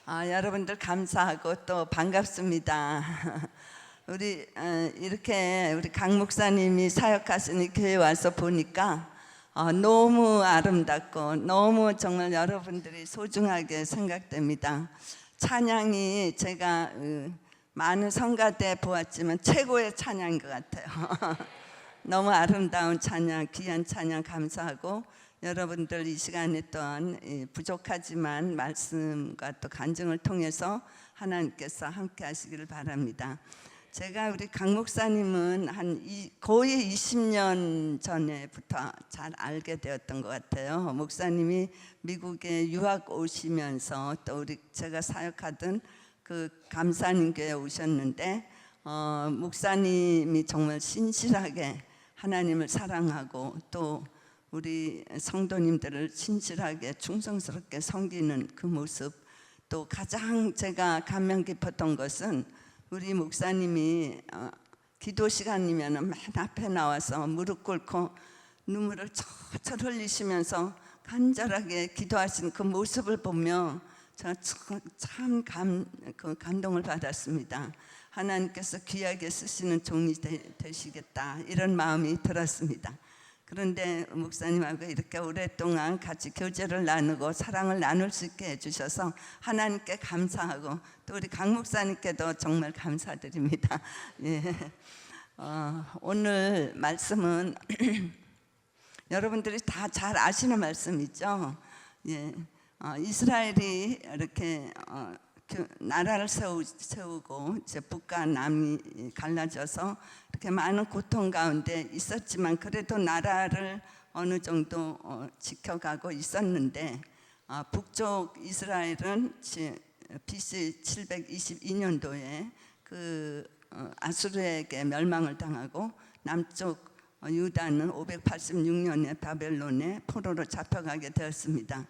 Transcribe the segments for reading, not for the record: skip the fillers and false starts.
여러분들 감사하고 또 반갑습니다. 우리 이렇게 우리 강 목사님이 사역하시는 교회 와서 보니까 너무 아름답고 너무 정말 여러분들이 소중하게 생각됩니다. 찬양이 제가 많은 성가 때 보았지만 최고의 찬양인 것 같아요. 너무 아름다운 찬양, 귀한 찬양 감사하고 여러분들 이 시간에 또한 부족하지만 말씀과 또 간증을 통해서 하나님께서 함께 하시기를 바랍니다. 제가 우리 강 목사님은 거의 20년 전에부터 잘 알게 되었던 것 같아요. 목사님이 미국에 유학 오시면서 또 제가 사역하던 그 감사님 교회에 오셨는데 목사님이 정말 신실하게 하나님을 사랑하고 또 우리 성도님들을 신실하게 충성스럽게 섬기는 그 모습, 또 가장 제가 감명 깊었던 것은 우리 목사님이 기도 시간이면 맨 앞에 나와서 무릎 꿇고 눈물을 철철 흘리시면서 간절하게 기도하시는 그 모습을 보며 제가 참 감동을 받았습니다. 하나님께서 귀하게 쓰시는 종이 되시겠다 이런 마음이 들었습니다. 그런데 목사님하고 이렇게 오랫동안 같이 교제를 나누고 사랑을 나눌 수 있게 해주셔서 하나님께 감사하고 또 우리 강 목사님께도 정말 감사드립니다. 예. 오늘 말씀은 여러분들이 다 잘 아시는 말씀이죠. 예. 이스라엘이 이렇게 나라를 세우고 이제 북과 남이 갈라져서 이렇게 많은 고통 가운데 있었지만 그래도 나라를 어느 정도 지켜가고 있었는데 북쪽 이스라엘은 BC 722년도에 그 아수르에게 멸망을 당하고 남쪽 유다는 586년에 바벨론에 포로로 잡혀가게 되었습니다.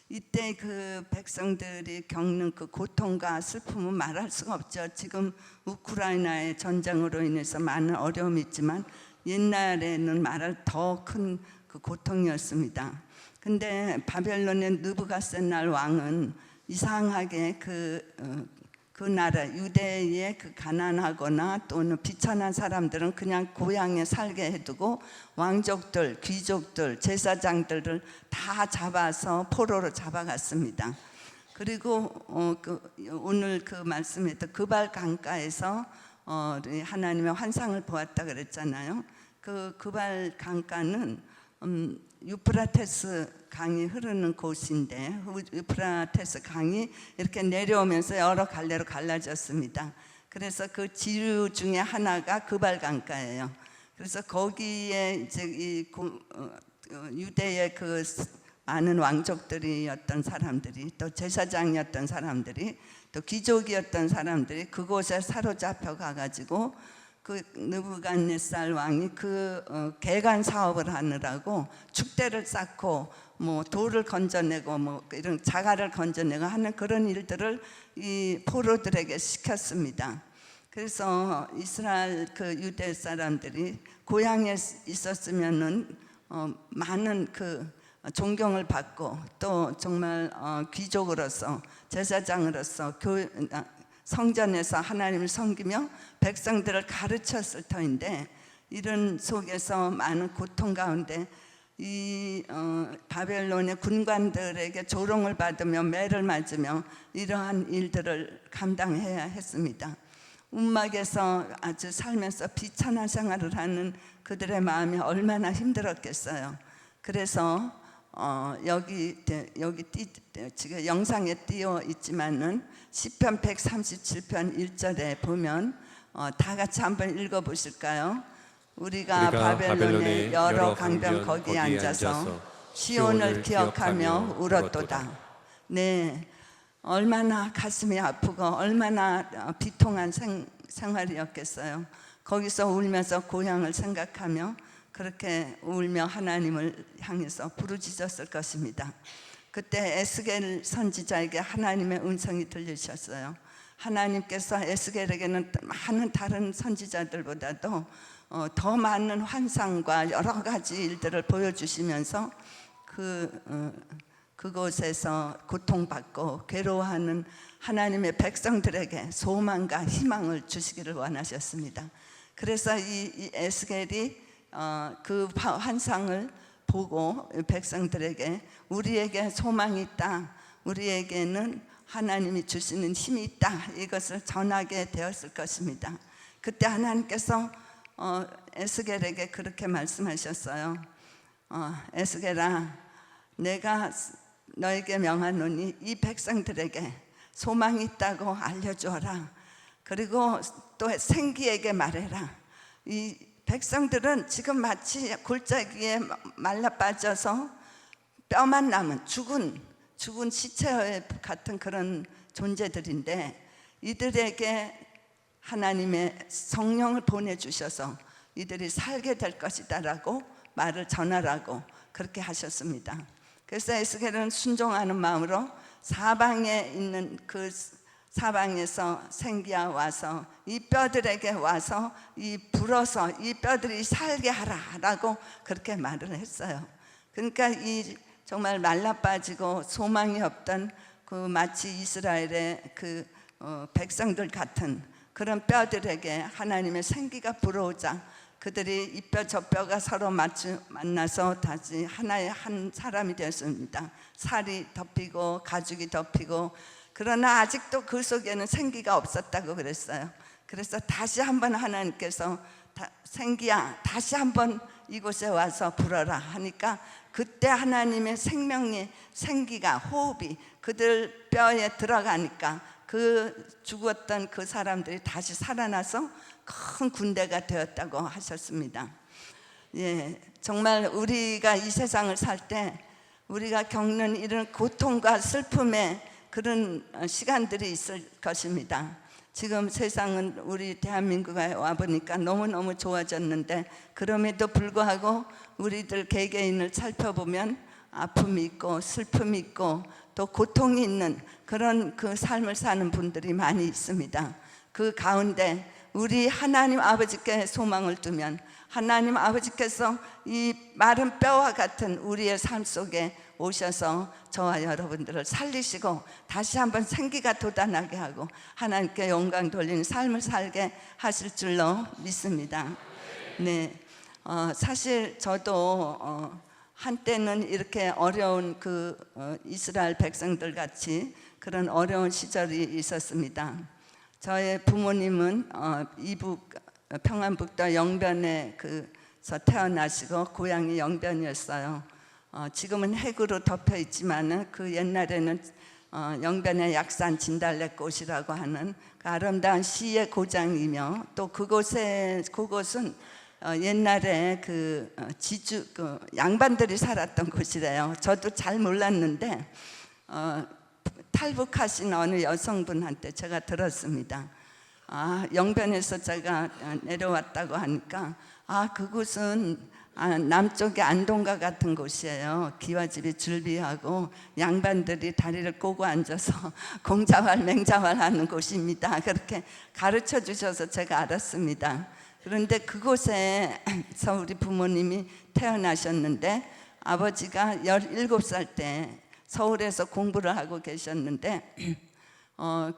이때 그 백성들이 겪는 그 고통과 슬픔은 말할 수가 없죠. 지금 우크라이나의 전쟁으로 인해서 많은 어려움이 있지만 옛날에는 말할 더 큰 그 고통이었습니다. 근데 바벨론의 느부갓셋날 왕은 이상하게 그 나라 유대의 그 가난하거나 또는 비천한 사람들은 그냥 고향에 살게 해두고 왕족들, 귀족들, 제사장들을 다 잡아서 포로로 잡아갔습니다. 그리고 오늘 그 말씀에도 그발 강가에서 하나님의 환상을 보았다 그랬잖아요. 그 그발 강가는 유프라테스 강이 흐르는 곳인데 유프라테스 강이 이렇게 내려오면서 여러 갈래로 갈라졌습니다. 그래서 그 지류 중에 하나가 그발 강가예요. 그래서 거기에 이제 유대의 그 많은 왕족들이었던 사람들이 또 제사장이었던 사람들이 또 귀족이었던 사람들이 그곳에 사로잡혀 가가지고 그 느부갓네살 왕이 그 개간 사업을 하느라고 축대를 쌓고 뭐 돌을 건져내고 뭐 이런 자갈을 건져내고 하는 그런 일들을 이 포로들에게 시켰습니다. 그래서 이스라엘 그 유대 사람들이 고향에 있었으면은 많은 그 존경을 받고 또 정말 귀족으로서 제사장으로서 성전에서 하나님을 섬기며 백성들을 가르쳤을 터인데 이런 속에서 많은 고통 가운데 이 바벨론의 군관들에게 조롱을 받으며 매를 맞으며 이러한 일들을 감당해야 했습니다. 움막에서 아주 살면서 비천한 생활을 하는 그들의 마음이 얼마나 힘들었겠어요. 그래서 여기 지금 영상에 띄어 있지만은 시편 137편 1절에 보면 다 같이 한번 읽어 보실까요? 우리가 바벨론의 여러 강변 거기에 앉아서 시온을 기억하며 울었도다. 네, 얼마나 가슴이 아프고 얼마나 비통한 생활이었겠어요. 거기서 울면서 고향을 생각하며 그렇게 울며 하나님을 향해서 부르짖었을 것입니다. 그때 에스겔 선지자에게 하나님의 음성이 들리셨어요. 하나님께서 에스겔에게는 많은 다른 선지자들보다도 더 많은 환상과 여러 가지 일들을 보여주시면서 그곳에서 고통받고 괴로워하는 하나님의 백성들에게 소망과 희망을 주시기를 원하셨습니다. 그래서 이 에스겔이 그 환상을 보고 백성들에게 우리에게 소망이 있다, 우리에게는 하나님이 주시는 힘이 있다, 이것을 전하게 되었을 것입니다. 그때 하나님께서 에스겔에게 그렇게 말씀하셨어요. 에스겔아, 내가 너에게 명하노니 이 백성들에게 소망이 있다고 알려주어라. 그리고 또 생기에게 말해라. 이 백성들은 지금 마치 골짜기에 말라 빠져서 뼈만 남은 죽은 시체 같은 그런 존재들인데, 이들에게 하나님의 성령을 보내주셔서 이들이 살게 될 것이다 라고 말을 전하라고 그렇게 하셨습니다. 그래서 에스겔은 순종하는 마음으로 사방에 있는 그 사방에서 생기야 와서 이 뼈들에게 와서 이 불어서 이 뼈들이 살게 하라라고 그렇게 말을 했어요. 그러니까 이 정말 말라 빠지고 소망이 없던 그 마치 이스라엘의 그 백성들 같은 그런 뼈들에게 하나님의 생기가 불어오자 그들이 이 뼈 저 뼈가 서로 만나서 다시 하나의 한 사람이 되었습니다. 살이 덮이고 가죽이 덮이고, 그러나 아직도 그 속에는 생기가 없었다고 그랬어요. 그래서 다시 한번 하나님께서 생기야 다시 한번 이곳에 와서 불어라 하니까 그때 하나님의 생명의 생기가, 호흡이 그들 뼈에 들어가니까 그 죽었던 그 사람들이 다시 살아나서 큰 군대가 되었다고 하셨습니다. 예, 정말 우리가 이 세상을 살 때 우리가 겪는 이런 고통과 슬픔의 그런 시간들이 있을 것입니다. 지금 세상은 우리 대한민국에 와보니까 너무너무 좋아졌는데, 그럼에도 불구하고 우리들 개개인을 살펴보면 아픔이 있고 슬픔이 있고 또 고통이 있는 그런 그 삶을 사는 분들이 많이 있습니다. 그 가운데 우리 하나님 아버지께 소망을 두면 하나님 아버지께서 이 마른 뼈와 같은 우리의 삶 속에 오셔서 저와 여러분들을 살리시고 다시 한번 생기가 돋아나게 하고 하나님께 영광 돌리는 삶을 살게 하실 줄로 믿습니다. 네, 사실 저도 한때는 이렇게 어려운 그 이스라엘 백성들 같이 그런 어려운 시절이 있었습니다. 저의 부모님은 이북 평안북도 영변에 태어나시고 고향이 영변이었어요. 지금은 핵으로 덮여 있지만은 그 옛날에는 영변의 약산 진달래꽃이라고 하는 그 아름다운 시의 고장이며, 또 그곳은 옛날에 양반들이 살았던 곳이래요. 저도 잘 몰랐는데 탈북하신 어느 여성분한테 제가 들었습니다. 영변에서 제가 내려왔다고 하니까 그곳은 남쪽의 안동과 같은 곳이에요. 기와집이 줄비하고 양반들이 다리를 꼬고 앉아서 공자왈 맹자왈 하는 곳입니다. 그렇게 가르쳐 주셔서 제가 알았습니다. 그런데 그곳에서 우리 부모님이 태어나셨는데, 아버지가 17살 때 서울에서 공부를 하고 계셨는데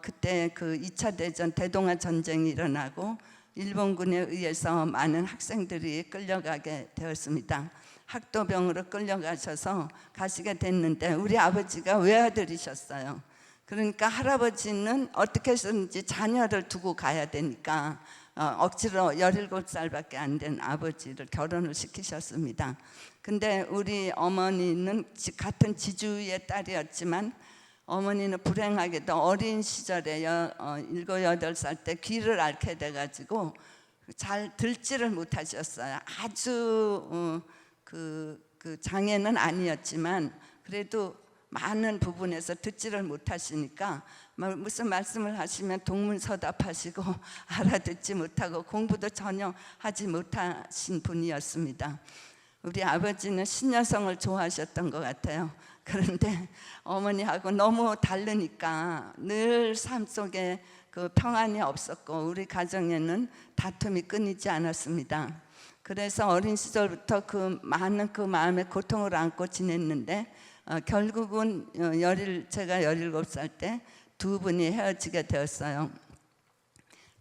그때 그 2차 대전 대동아 전쟁이 일어나고 일본군에 의해서 많은 학생들이 끌려가게 되었습니다. 학도병으로 끌려가셔서 가시게 됐는데 우리 아버지가 외아들이셨어요. 그러니까 할아버지는 어떻게 해서든지 자녀를 두고 가야 되니까 억지로 17살밖에 안 된 아버지를 결혼을 시키셨습니다. 근데 우리 어머니는 같은 지주의 딸이었지만 어머니는 불행하게도 어린 시절에 7, 8살 때 귀를 앓게 돼가지고 잘 듣지를 못하셨어요. 아주 그 장애는 아니었지만 그래도 많은 부분에서 듣지를 못하시니까 무슨 말씀을 하시면 동문서답하시고 알아듣지 못하고 공부도 전혀 하지 못하신 분이었습니다. 우리 아버지는 신여성을 좋아하셨던 것 같아요. 그런데 어머니하고 너무 다르니까 늘 삶 속에 그 평안이 없었고 우리 가정에는 다툼이 끊이지 않았습니다. 그래서 어린 시절부터 그 많은 그 마음의 고통을 안고 지냈는데 결국은 제가 17살 때 두 분이 헤어지게 되었어요.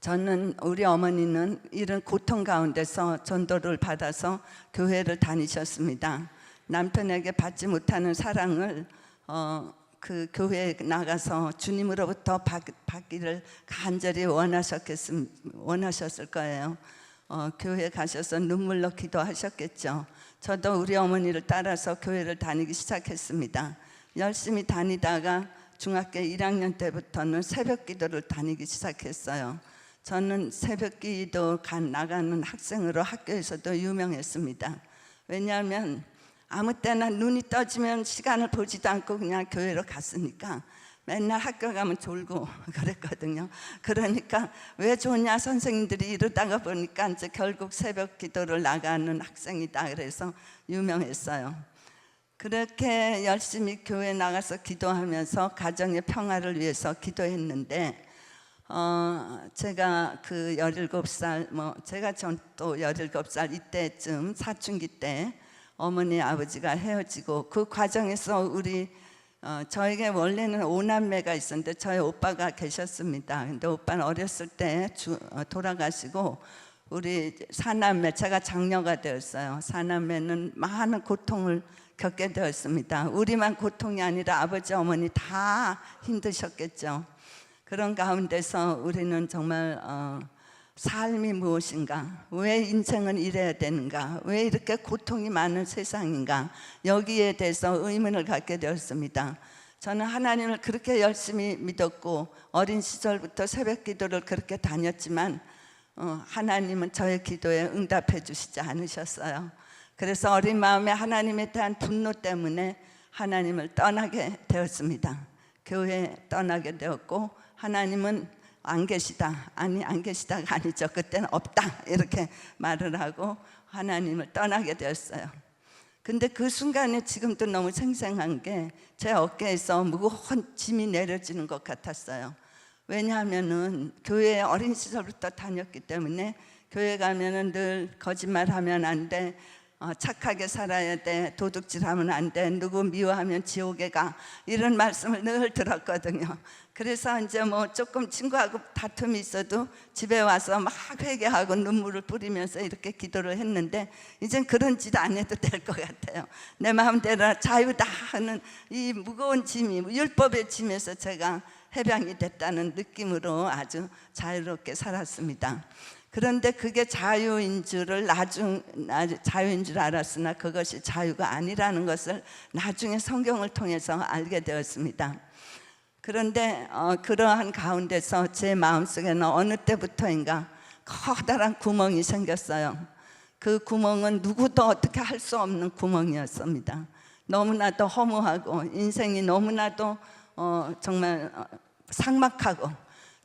저는 우리 어머니는 이런 고통 가운데서 전도를 받아서 교회를 다니셨습니다. 남편에게 받지 못하는 사랑을 그 교회에 나가서 주님으로부터 받기를 간절히 원하셨을 거예요. 교회 가셔서 눈물로 기도하셨겠죠. 저도 우리 어머니를 따라서 교회를 다니기 시작했습니다. 열심히 다니다가 중학교 1학년 때부터는 새벽 기도를 다니기 시작했어요. 저는 새벽 기도 나가는 학생으로 학교에서도 유명했습니다. 왜냐하면 아무 때나 눈이 떠지면 시간을 보지도 않고 그냥 교회로 갔으니까 맨날 학교 가면 졸고 그랬거든요. 그러니까 왜 좋냐 선생님들이 이러다가 보니까 이제 결국 새벽 기도를 나가는 학생이다 그래서 유명했어요. 그렇게 열심히 교회 나가서 기도하면서 가정의 평화를 위해서 기도했는데 제가 그 17살 제가 또 17살 이때쯤 사춘기 때 어머니 아버지가 헤어지고 그 과정에서 저에게 원래는 5남매가 있었는데 저희 오빠가 계셨습니다. 근데 오빠는 어렸을 때 돌아가시고 우리 4남매, 제가 장녀가 되었어요. 4남매는 많은 고통을 겪게 되었습니다. 우리만 고통이 아니라 아버지 어머니 다 힘드셨겠죠. 그런 가운데서 우리는 정말 삶이 무엇인가, 왜 인생은 이래야 되는가, 왜 이렇게 고통이 많은 세상인가, 여기에 대해서 의문을 갖게 되었습니다. 저는 하나님을 그렇게 열심히 믿었고 어린 시절부터 새벽 기도를 그렇게 다녔지만 하나님은 저의 기도에 응답해 주시지 않으셨어요. 그래서 어린 마음에 하나님에 대한 분노 때문에 하나님을 떠나게 되었습니다. 교회 떠나게 되었고 하나님은 안 계시다, 아니 안 계시다가 아니죠. 그때는 없다 이렇게 말을 하고 하나님을 떠나게 되었어요. 근데 그 순간에 지금도 너무 생생한 게 제 어깨에서 무거운 짐이 내려지는 것 같았어요. 왜냐하면은 교회에 어린 시절부터 다녔기 때문에 교회 가면은 늘 거짓말하면 안 돼, 착하게 살아야 돼, 도둑질하면 안 돼, 누구 미워하면 지옥에 가, 이런 말씀을 늘 들었거든요. 그래서 이제 조금 친구하고 다툼이 있어도 집에 와서 막 회개하고 눈물을 뿌리면서 이렇게 기도를 했는데 이젠 그런 짓 안 해도 될 것 같아요. 내 마음대로 자유다 하는 이 무거운 짐이 율법의 짐에서 제가 해방이 됐다는 느낌으로 아주 자유롭게 살았습니다. 그런데 그게 자유인 줄 알았으나 그것이 자유가 아니라는 것을 나중에 성경을 통해서 알게 되었습니다. 그런데 그러한 가운데서 제 마음속에는 어느 때부터인가 커다란 구멍이 생겼어요. 그 구멍은 누구도 어떻게 할 수 없는 구멍이었습니다. 너무나도 허무하고 인생이 너무나도 정말 삭막하고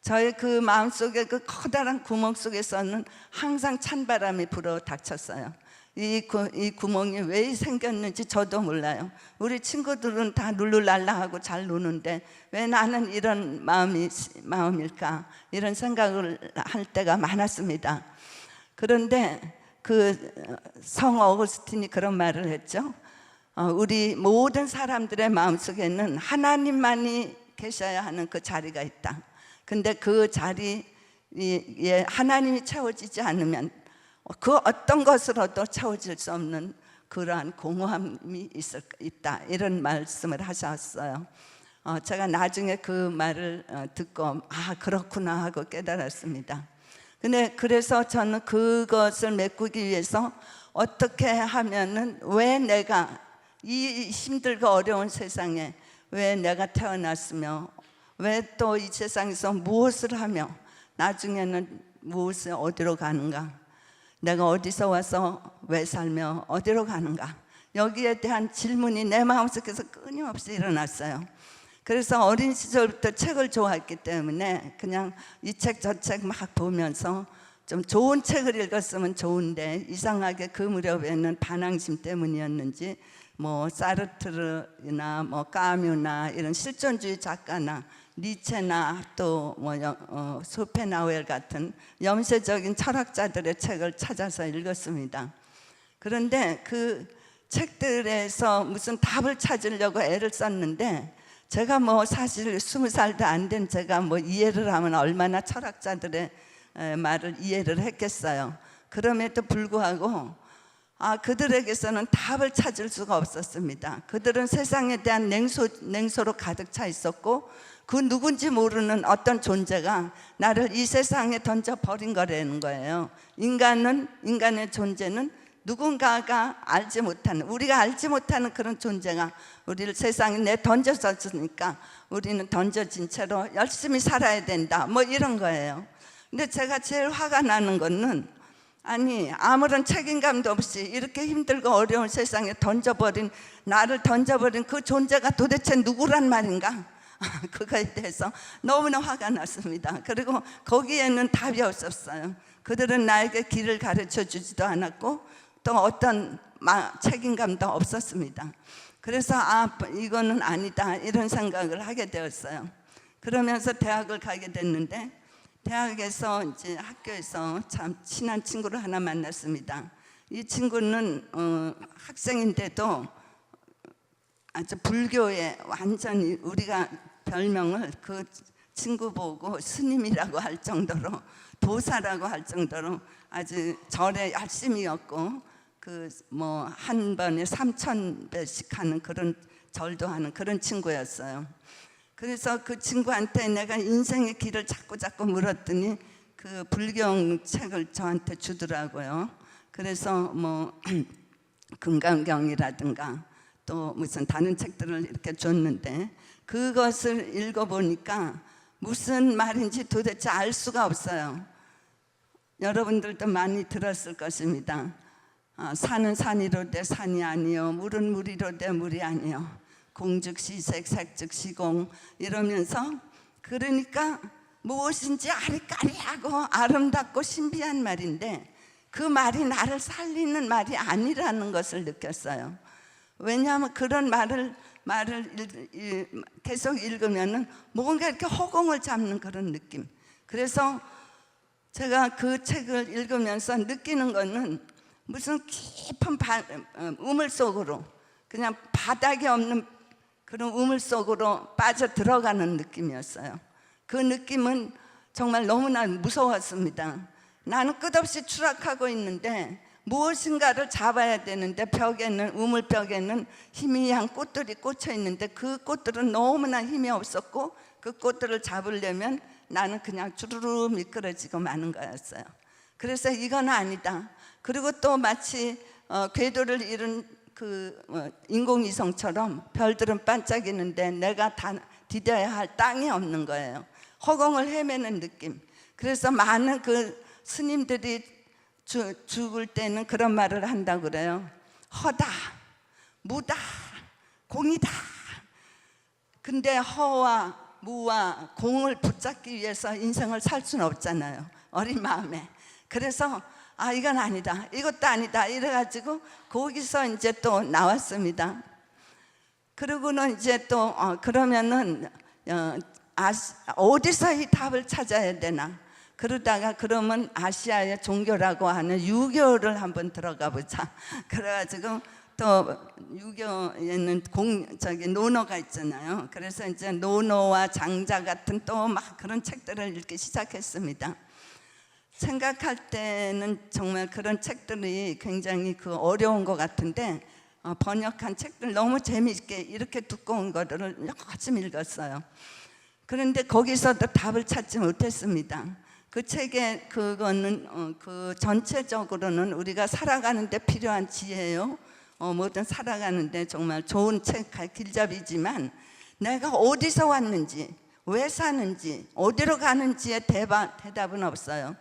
저의 그 마음속에 그 커다란 구멍 속에서는 항상 찬바람이 불어 닥쳤어요. 이 구멍이 왜 생겼는지 저도 몰라요. 우리 친구들은 다 룰루랄라 하고 잘 노는데 왜 나는 이런 마음일까, 이런 생각을 할 때가 많았습니다. 그런데 그 성 어거스틴이 그런 말을 했죠. 우리 모든 사람들의 마음속에는 하나님만이 계셔야 하는 그 자리가 있다. 근데 그 자리에 하나님이 채워지지 않으면 그 어떤 것으로도 채워질 수 없는 그러한 공허함이 있다, 이런 말씀을 하셨어요. 제가 나중에 그 말을 듣고 그렇구나 하고 깨달았습니다. 근데 그래서 저는 그것을 메꾸기 위해서 어떻게 하면은 왜 내가 이 힘들고 어려운 세상에 왜 내가 태어났으며 왜 또 이 세상에서 무엇을 하며 나중에는 무엇을 어디로 가는가, 내가 어디서 와서 왜 살며 어디로 가는가, 여기에 대한 질문이 내 마음속에서 끊임없이 일어났어요. 그래서 어린 시절부터 책을 좋아했기 때문에 그냥 이 책 저 책 막 보면서 좀 좋은 책을 읽었으면 좋은데 이상하게 그 무렵에는 반항심 때문이었는지 사르트르나 까뮤나 이런 실존주의 작가나 니체나 또 소페나웰 같은 염세적인 철학자들의 책을 찾아서 읽었습니다. 그런데 그 책들에서 무슨 답을 찾으려고 애를 썼는데, 제가 뭐 사실 20살도 안 된 제가 뭐 이해를 하면 얼마나 철학자들의 말을 이해를 했겠어요. 그럼에도 불구하고 그들에게서는 답을 찾을 수가 없었습니다. 그들은 세상에 대한 냉소로 가득 차 있었고, 그 누군지 모르는 어떤 존재가 나를 이 세상에 던져버린 거라는 거예요. 인간의 존재는 누군가가 알지 못하는, 우리가 알지 못하는 그런 존재가 우리를 세상에 던져졌으니까 우리는 던져진 채로 열심히 살아야 된다, 뭐 이런 거예요. 근데 제가 제일 화가 나는 거는, 아니 아무런 책임감도 없이 이렇게 힘들고 어려운 세상에 나를 던져버린 그 존재가 도대체 누구란 말인가? 그거에 대해서 너무나 화가 났습니다. 그리고 거기에는 답이 없었어요. 그들은 나에게 길을 가르쳐 주지도 않았고 또 어떤 책임감도 없었습니다. 그래서 이거는 아니다, 이런 생각을 하게 되었어요. 그러면서 대학을 가게 됐는데, 대학에서 이제 학교에서 참 친한 친구를 하나 만났습니다. 이 친구는 학생인데도 아주 불교에 완전히, 우리가 별명을 그 친구 보고 스님이라고 할 정도로, 도사라고 할 정도로 아주 절에 열심히였고, 그 뭐 한 번에 3,000배씩 하는 그런 절도 하는 그런 친구였어요. 그래서 그 친구한테 내가 인생의 길을 자꾸 물었더니 그 불경 책을 저한테 주더라고요. 그래서 뭐 금강경이라든가 또 무슨 다른 책들을 이렇게 줬는데, 그것을 읽어보니까 무슨 말인지 도대체 알 수가 없어요. 여러분들도 많이 들었을 것입니다. 산은 산이로되 산이 아니요, 물은 물이로되 물이 아니요, 공즉시색 색즉시공, 이러면서, 그러니까 무엇인지 아리까리하고 아름답고 신비한 말인데 그 말이 나를 살리는 말이 아니라는 것을 느꼈어요. 왜냐하면 그런 말을 계속 읽으면은 뭔가 이렇게 허공을 잡는 그런 느낌. 그래서 제가 그 책을 읽으면서 느끼는 거는 무슨 깊은 우물 속으로, 그냥 바닥이 없는 그런 우물 속으로 빠져 들어가는 느낌이었어요. 그 느낌은 정말 너무나 무서웠습니다. 나는 끝없이 추락하고 있는데 무엇인가를 잡아야 되는데, 우물벽에는 희미한 꽃들이 꽂혀 있는데 그 꽃들은 너무나 힘이 없었고, 그 꽃들을 잡으려면 나는 그냥 주르르 미끄러지고 마는 거였어요. 그래서 이건 아니다. 그리고 또 마치 궤도를 잃은 인공위성처럼 별들은 반짝이는데 내가 디뎌야 할 땅이 없는 거예요. 허공을 헤매는 느낌. 그래서 많은 그 스님들이 죽을 때는 그런 말을 한다고 그래요. 허다, 무다, 공이다. 근데 허와 무와 공을 붙잡기 위해서 인생을 살 수는 없잖아요, 어린 마음에. 그래서 이건 아니다, 이것도 아니다, 이래가지고 거기서 이제 또 나왔습니다. 그러고는 이제 또 그러면은 어디서 이 답을 찾아야 되나, 그러다가 그러면 아시아의 종교라고 하는 유교를 한번 들어가 보자. 그래가지고 또 유교에는 논어가 있잖아요. 그래서 이제 논어와 장자 같은 또 막 그런 책들을 읽기 시작했습니다. 생각할 때는 정말 그런 책들이 굉장히 어려운 것 같은데, 번역한 책들 너무 재미있게 이렇게 두꺼운 거를 열심히 읽었어요. 그런데 거기서도 답을 찾지 못했습니다. 그 책에 그거는 전체적으로는 우리가 살아가는데 필요한 지혜요, 뭐든 살아가는데 정말 좋은 책 길잡이지만, 내가 어디서 왔는지, 왜 사는지, 어디로 가는지에 대답은 없어요.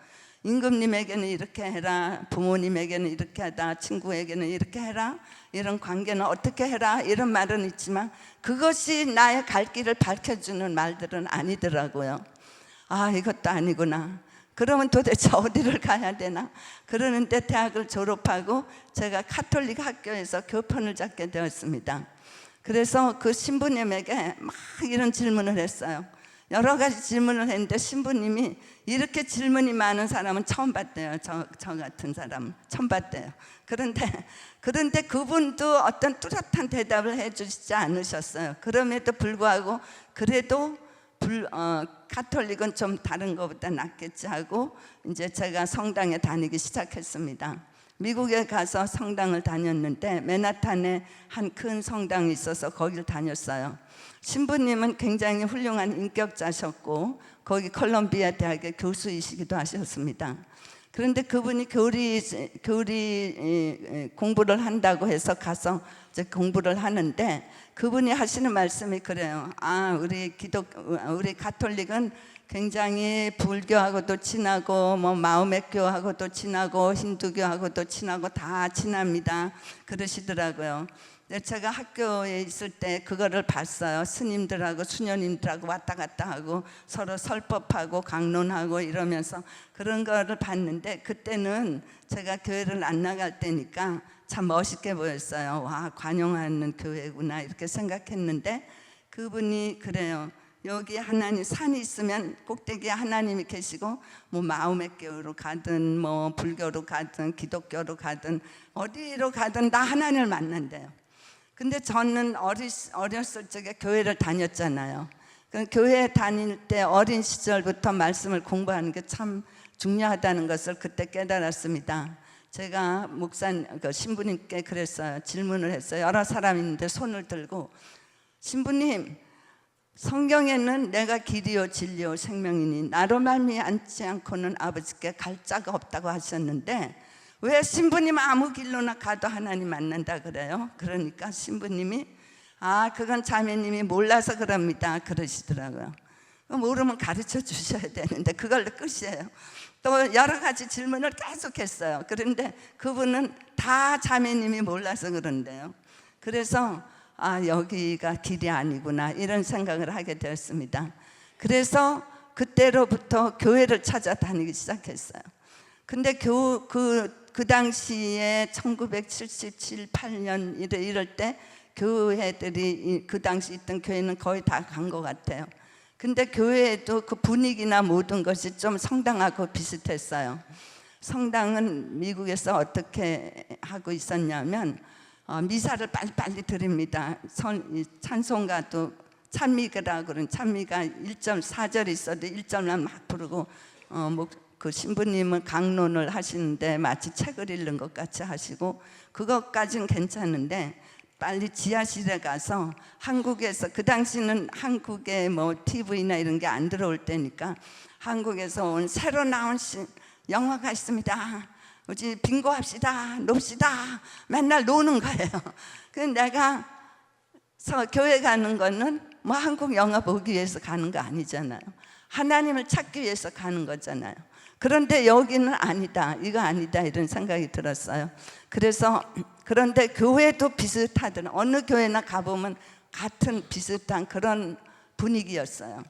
임금님에게는 이렇게 해라, 부모님에게는 이렇게 하다, 친구에게는 이렇게 해라, 이런 관계는 어떻게 해라, 이런 말은 있지만 그것이 나의 갈 길을 밝혀주는 말들은 아니더라고요. 이것도 아니구나. 그러면 도대체 어디를 가야 되나? 그러는데 대학을 졸업하고 제가 카톨릭 학교에서 교편을 잡게 되었습니다. 그래서 그 신부님에게 막 이런 질문을 했어요. 여러 가지 질문을 했는데 신부님이 이렇게 질문이 많은 사람은 처음 봤대요. 저 같은 사람은 처음 봤대요. 그런데 그분도 어떤 뚜렷한 대답을 해주시지 않으셨어요. 그럼에도 불구하고 그래도 가톨릭은 좀 다른 것보다 낫겠지 하고 이제 제가 성당에 다니기 시작했습니다. 미국에 가서 성당을 다녔는데 맨하탄에 한 큰 성당이 있어서 거기를 다녔어요. 신부님은 굉장히 훌륭한 인격자셨고 거기 콜롬비아 대학의 교수이시기도 하셨습니다. 그런데 그분이 교리 공부를 한다고 해서 가서 이제 공부를 하는데 그분이 하시는 말씀이 그래요. 우리 가톨릭은 굉장히 불교하고도 친하고 뭐 마호메교하고도 친하고 힌두교하고도 친하고 다 친합니다. 그러시더라고요. 제가 학교에 있을 때 그거를 봤어요. 스님들하고 수녀님들하고 왔다 갔다 하고 서로 설법하고 강론하고 이러면서 그런 거를 봤는데 그때는 제가 교회를 안 나갈 때니까 참 멋있게 보였어요. 와, 관용하는 교회구나 이렇게 생각했는데 그분이 그래요. 여기 하나님 산이 있으면 꼭대기에 하나님이 계시고 뭐 마호메교로 가든 뭐 불교로 가든 기독교로 가든 어디로 가든 다 하나님을 만난대요. 근데 저는 어렸을 적에 교회를 다녔잖아요. 교회 다닐 때 어린 시절부터 말씀을 공부하는 게 참 중요하다는 것을 그때 깨달았습니다. 제가 신부님께 그랬어요. 질문을 했어요. 여러 사람이 있는데 손을 들고 신부님, 성경에는 내가 길이요 진리요 생명이니 나로 말미암지 않고는 아버지께 갈 자가 없다고 하셨는데 왜 신부님 아무 길로나 가도 하나님 만난다 그래요? 그러니까 신부님이 그건 자매님이 몰라서 그럽니다 그러시더라고요. 모르면 가르쳐 주셔야 되는데 그걸로 끝이에요. 또 여러 가지 질문을 계속했어요. 그런데 그분은 다 자매님이 몰라서 그런데요. 그래서 여기가 길이 아니구나 이런 생각을 하게 되었습니다. 그래서 그때로부터 교회를 찾아다니기 시작했어요. 근데 그 당시에 1977, 8년 이럴 때 교회들이 그 당시 있던 교회는 거의 다 간 것 같아요. 근데 교회에도 그 분위기나 모든 것이 좀 성당하고 비슷했어요. 성당은 미국에서 어떻게 하고 있었냐면 미사를 빨리빨리 드립니다. 찬송가도 찬미가라 그런 찬미가 1.4절 있어도 1절만 막 부르고 그 신부님은 강론을 하시는데 마치 책을 읽는 것 같이 하시고 그것까지는 괜찮은데 빨리 지하실에 가서 한국에서 그 당시는 한국에 뭐 TV나 이런 게 안 들어올 때니까 한국에서 온 새로 나온 영화가 있습니다. 우리 빙고합시다, 놉시다. 맨날 노는 거예요. 그래서 내가 교회 가는 거는 뭐 한국 영화 보기 위해서 가는 거 아니잖아요. 하나님을 찾기 위해서 가는 거잖아요. 그런데 여기는 아니다, 이거 아니다 이런 생각이 들었어요. 그런데 교회도 비슷하더라고요. 어느 교회나 가보면 같은 비슷한 그런 분위기였어요.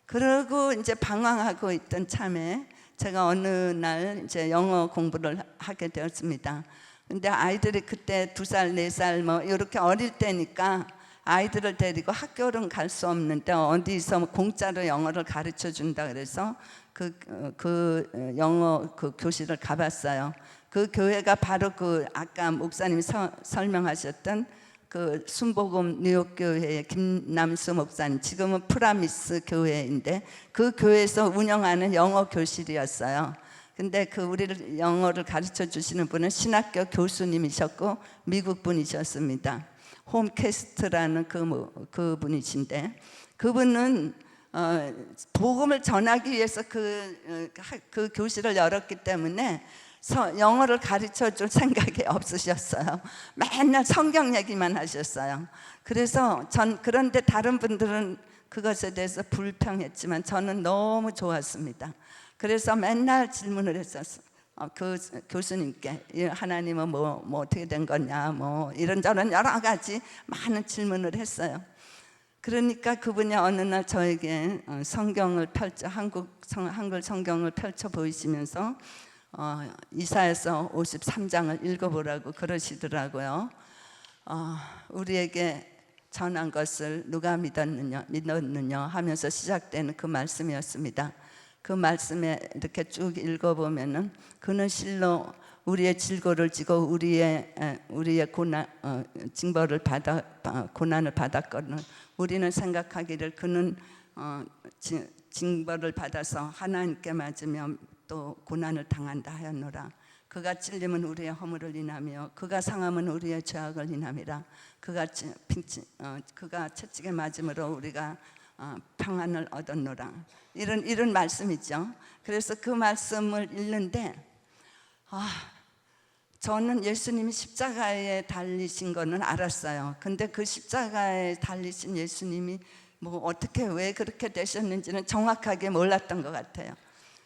그리고 이제 방황하고 있던 참에 제가 어느 날 이제 영어 공부를 하게 되었습니다. 근데 아이들이 그때 2살, 4살 뭐 이렇게 어릴 때니까 아이들을 데리고 학교는 갈 수 없는데 어디서 공짜로 영어를 가르쳐 준다 그래서 그 영어 그 교실을 가봤어요. 그 교회가 바로 그 아까 목사님이 설명하셨던 그 순복음 뉴욕교회의 김남수 목사님, 지금은 프라미스 교회인데 그 교회에서 운영하는 영어 교실이었어요. 근데 우리를 영어를 가르쳐 주시는 분은 신학교 교수님이셨고 미국 분이셨습니다. 홈캐스트라는 그 분이신데 그분은 복음을 전하기 위해서 그 교실을 열었기 때문에 영어를 가르쳐 줄 생각이 없으셨어요. 맨날 성경 얘기만 하셨어요. 그래서 그런데 다른 분들은 그것에 대해서 불평했지만 저는 너무 좋았습니다. 그래서 맨날 질문을 했었어요. 그 교수님께 하나님은 뭐 어떻게 된 거냐 뭐 이런저런 여러 가지 많은 질문을 했어요. 그러니까 그분이 어느 날 저에게 성경을 한글 성경을 펼쳐 보이시면서 이사야서 53장을 읽어보라고 그러시더라고요. 우리에게 전한 것을 누가 믿었느냐 하면서 시작되는 그 말씀이었습니다. 그 말씀에 이렇게 쭉 읽어보면은 그는 실로 우리의 질고를 지고 우리의 고난, 고난을 받았거든. 우리는 생각하기를 그는 징벌을 받아서 하나님께 맞으며 또 고난을 당한다 하였노라. 그가 찔림은 우리의 허물을 인하며 그가 상함은 우리의 죄악을 인함이라. 그가 채찍에 맞음으로 우리가 평안을 얻었노라. 이런 말씀이죠. 그래서 그 말씀을 읽는데 저는 예수님이 십자가에 달리신 거는 알았어요. 근데 그 십자가에 달리신 예수님이 뭐 어떻게 왜 그렇게 되셨는지는 정확하게 몰랐던 것 같아요.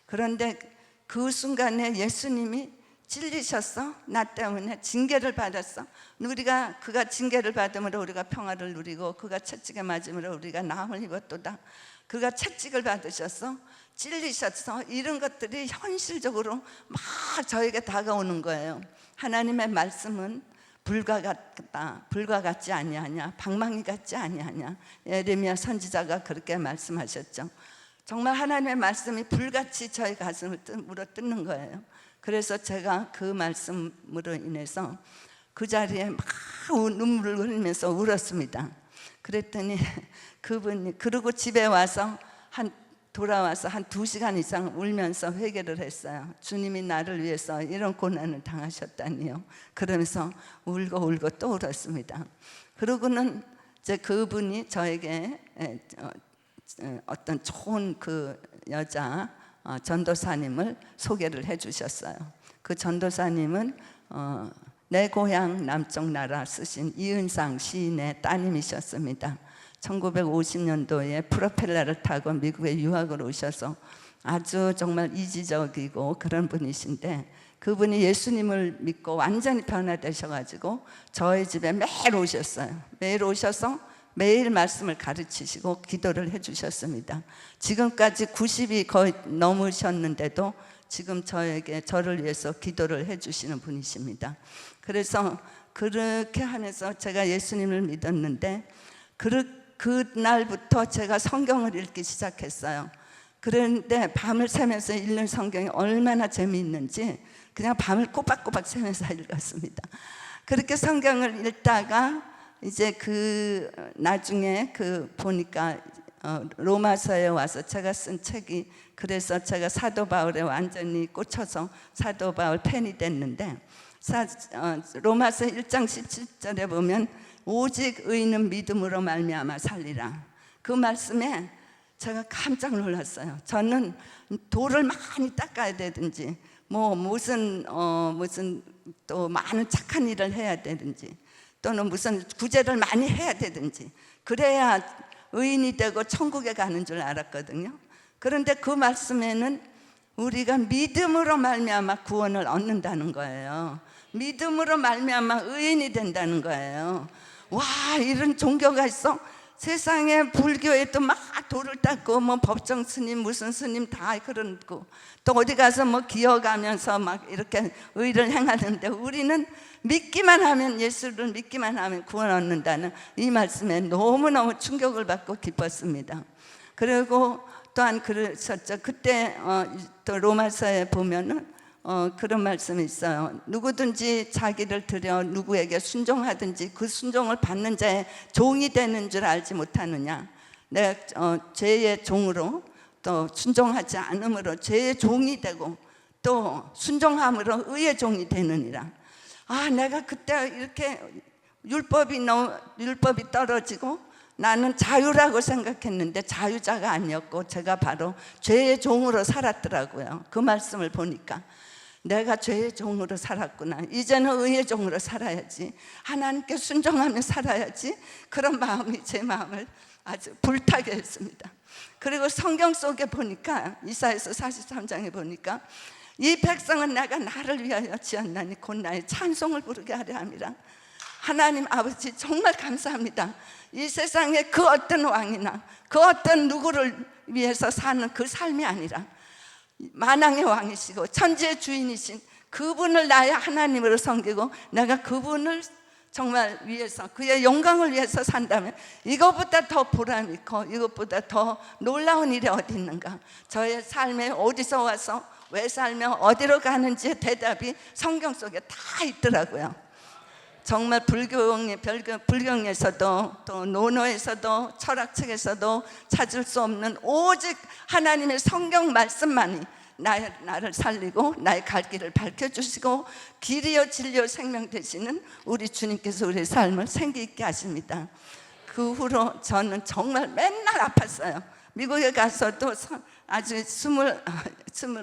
그런데 그 순간에 예수님이 찔리셨어? 나 때문에 징계를 받았어? 그가 징계를 받음으로 우리가 평화를 누리고 그가 채찍에 맞음으로 우리가 나음을 입었도다. 그가 채찍을 받으셨어? 찔리셨어? 이런 것들이 현실적으로 막 저에게 다가오는 거예요. 하나님의 말씀은 불과 같지 아니하냐, 방망이 같지 아니하냐. 예레미야 선지자가 그렇게 말씀하셨죠. 정말 하나님의 말씀이 불같이 저희 가슴을 물어뜯는 거예요. 그래서 제가 그 말씀으로 인해서 그 자리에 막 눈물을 흘리면서 울었습니다. 그랬더니 그분이 그러고 집에 와서 돌아와서 한 2시간 이상 울면서 회개를 했어요. 주님이 나를 위해서 이런 고난을 당하셨다니요. 그러면서 울고 또 울었습니다. 그러고는 이제 그분이 저에게 어떤 좋은 그 여자 전도사님을 소개를 해주셨어요. 그 전도사님은 내 고향 남쪽 나라 쓰신 이은상 시인의 따님이셨습니다. 1950년도에 프로펠러를 타고 미국에 유학을 오셔서 아주 정말 이지적이고 그런 분이신데, 그분이 예수님을 믿고 완전히 변화되셔가지고 저희 집에 매일 오셨어요. 매일 오셔서 매일 말씀을 가르치시고 기도를 해주셨습니다. 지금까지 90이 거의 넘으셨는데도 지금 저를 위해서 기도를 해주시는 분이십니다. 그래서 그렇게 하면서 제가 예수님을 믿었는데 그날부터 제가 성경을 읽기 시작했어요. 그런데 밤을 새면서 읽는 성경이 얼마나 재미있는지 그냥 밤을 꼬박꼬박 새면서 읽었습니다. 그렇게 성경을 읽다가 이제 나중에 보니까 로마서에 와서 제가 쓴 책이, 그래서 제가 사도 바울에 완전히 꽂혀서 사도 바울 팬이 됐는데, 로마서 1장 17절에 보면 오직 의인은 믿음으로 말미암아 살리라. 그 말씀에 제가 깜짝 놀랐어요. 저는 돌을 많이 닦아야 되든지 무슨 또 많은 착한 일을 해야 되든지 또는 무슨 구제를 많이 해야 되든지 그래야 의인이 되고 천국에 가는 줄 알았거든요. 그런데 그 말씀에는 우리가 믿음으로 말미암아 구원을 얻는다는 거예요. 믿음으로 말미암아 의인이 된다는 거예요. 와, 이런 종교가 있어? 세상에 불교에도 막 돌을 닦고 법정 스님 무슨 스님 다 그러고 또 어디 가서 기어가면서 막 이렇게 의를 행하는데, 우리는 믿기만 하면, 예수를 믿기만 하면 구원 얻는다는 이 말씀에 너무너무 충격을 받고 기뻤습니다. 그리고 또한 그러셨죠. 그때 또 로마서에 보면은 그런 말씀이 있어요. 누구든지 자기를 들여 누구에게 순종하든지 그 순종을 받는 자의 종이 되는 줄 알지 못하느냐. 내가 죄의 종으로 또 순종하지 않음으로 죄의 종이 되고 또 순종함으로 의의 종이 되느니라. 내가 그때 이렇게 율법이 떨어지고 나는 자유라고 생각했는데 자유자가 아니었고 제가 바로 죄의 종으로 살았더라고요. 그 말씀을 보니까 내가 죄의 종으로 살았구나. 이제는 의의 종으로 살아야지. 하나님께 순종하며 살아야지. 그런 마음이 제 마음을 아주 불타게 했습니다. 그리고 성경 속에 보니까 이사야서 43장에 보니까 이 백성은 내가 나를 위하여 지었나니 곧 나의 찬송을 부르게 하려 함이라. 하나님 아버지 정말 감사합니다. 이 세상에 그 어떤 왕이나 그 어떤 누구를 위해서 사는 그 삶이 아니라 만왕의 왕이시고 천지의 주인이신 그분을 나의 하나님으로 섬기고 내가 그분을 정말 위해서, 그의 영광을 위해서 산다면 이것보다 더 보람 있고 이것보다 더 놀라운 일이 어디 있는가. 저의 삶에 어디서 와서 왜 살며 어디로 가는지의 대답이 성경 속에 다 있더라고요. 정말 불경에서도 또 논어에서도 철학책에서도 찾을 수 없는 오직 하나님의 성경 말씀만이 나를 살리고 나의 갈 길을 밝혀주시고 길이요 진리요 생명 되시는 우리 주님께서 우리의 삶을 생기 있게 하십니다. 그 후로 저는 정말 맨날 아팠어요. 미국에 가서도 아주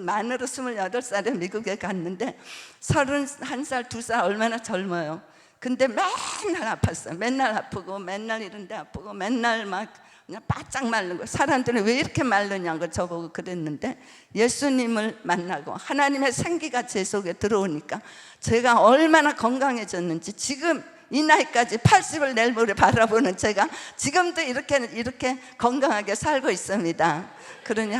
만으로 28살에 미국에 갔는데 31살, 2살 얼마나 젊어요. 근데 맨날 아팠어요. 맨날 아프고 맨날 이런데 아프고 맨날 막 그냥 바짝 마르고, 사람들은 왜 이렇게 마르냐고 저보고 그랬는데 예수님을 만나고 하나님의 생기가 제 속에 들어오니까 제가 얼마나 건강해졌는지, 지금 이 나이까지 80을 내일모레 바라보는 제가 지금도 이렇게 건강하게 살고 있습니다. 그러니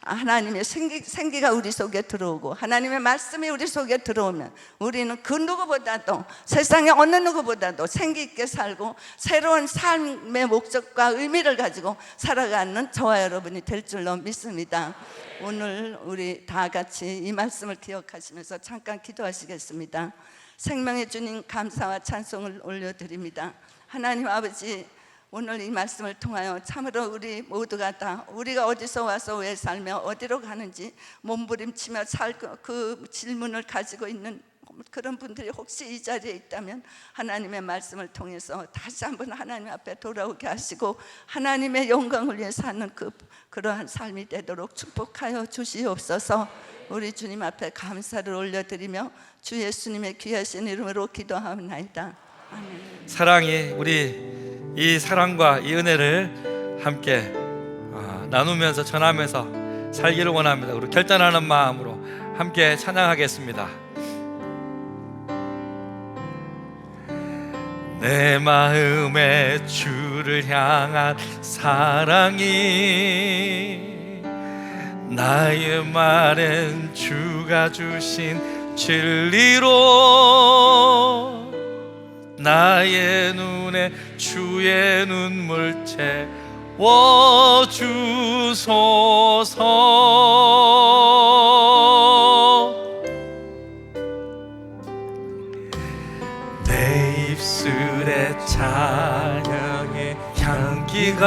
하나님의 생기가 우리 속에 들어오고 하나님의 말씀이 우리 속에 들어오면 우리는 그 누구보다도, 세상의 어느 누구보다도 생기 있게 살고 새로운 삶의 목적과 의미를 가지고 살아가는 저와 여러분이 될 줄로 믿습니다. 오늘 우리 다 같이 이 말씀을 기억하시면서 잠깐 기도하시겠습니다. 생명의 주님, 감사와 찬송을 올려드립니다. 하나님 아버지, 오늘 이 말씀을 통하여 참으로 우리 모두가 다 우리가 어디서 와서 왜 살며 어디로 가는지 몸부림치며 살고 그 질문을 가지고 있는 그런 분들이 혹시 이 자리에 있다면 하나님의 말씀을 통해서 다시 한번 하나님 앞에 돌아오게 하시고 하나님의 영광을 위해 사는 그러한 삶이 되도록 축복하여 주시옵소서. 우리 주님 앞에 감사를 올려드리며 주 예수님의 귀하신 이름으로 기도하옵나이다. 아멘. 사랑이, 우리 이 사랑과 이 은혜를 함께 나누면서 전하면서 살기를 원합니다. 우리 결단하는 마음으로 함께 찬양하겠습니다. 내 마음에 주를 향한 사랑이, 나의 말은 주가 주신 진리로, 나의 눈에 주의 눈물 채워주소서. 내 입술에 찬양의 향기가,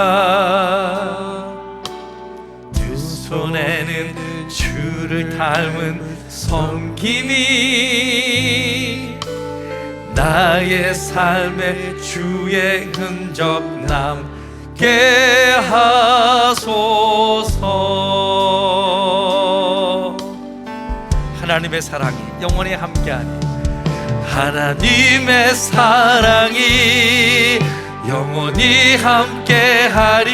두 손에는 주를 닮은 섬김이, 나의 삶에 주의 흔적 남게 하소서. 하나님의 사랑이 영원히 함께하니, 하나님의 사랑이 영원히 함께하리.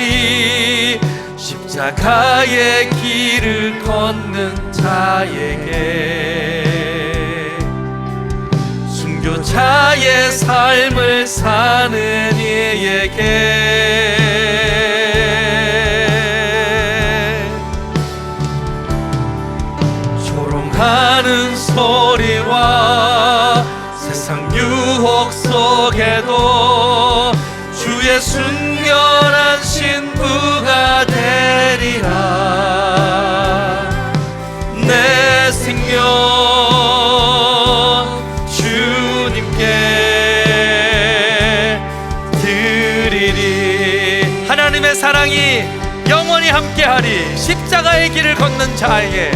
십자가의 길을 걷는 자에게, 순교자의 삶을 사는 이에게, 조롱하는 소리와 세상 유혹 속에도 주의 순결한 신부가 되리라. 내 생명 주님께 드리리. 하나님의 사랑이 영원히 함께하리. 십자가의 길을 걷는 자에게,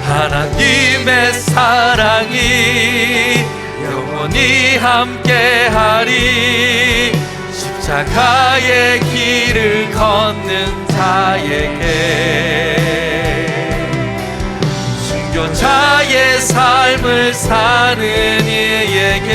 하나님의 사랑이 영원히 함께하리. 십자가의 길을 걷는 자에게, 순교자의 삶을 사는 이에게,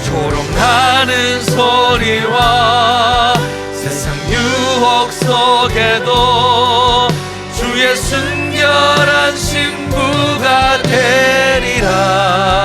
조롱하는 소리와 세상 유혹 속에도 주의 순결한 신부가 되리라.